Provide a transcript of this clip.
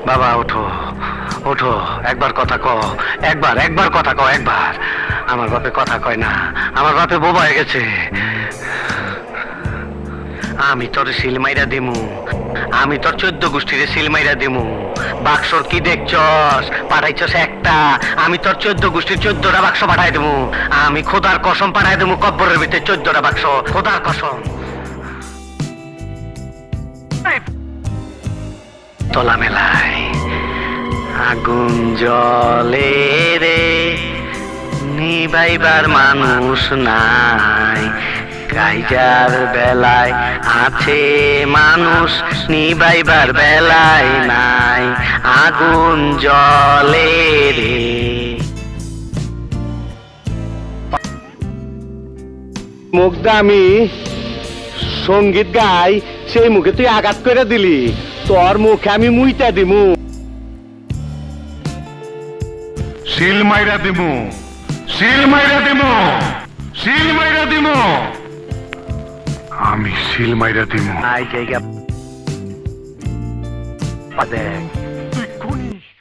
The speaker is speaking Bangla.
বাবা ওঠো ওঠো, একবার কথা কও, একবার কথা কও, একবার। আমার বাপে কথা কয় না, আমার বাপে বোবা হয়ে গেছে। আমি তোর সিলমাইরা দিমু, আমি তোর 14 গোষ্ঠীরে সিলমাইরা দিমু। বাক্সর কি দেখছস? পাঠাইছস একটা, আমি তোর 14 গোষ্ঠীর 14টা বাক্স পাঠাই দেবো। আমি খোদার কসম পাঠাই দেবো, কব্বরের ভিতরে 14টা বাক্স, খোদার কসম। তোলা মেলায় আগুন জ্বলে রে, নিবাইবার মানুষ নাই। কাইজার বেলায় আছে মানুষ, নিবাইবার বেলায় নাই। আগুন জ্বলে রে। মুখটা আমি সঙ্গীত গাই, সেই মুখে তুই আঘাত করে দিলি। তোর মুখে আমি মুইতা দিমু। সিল মাইরা দিমু, সিল মাইরা দিমু, সিল মাইরা দিমু, আমি সিল মাইরা দিমু। আই জায়গা দেখ।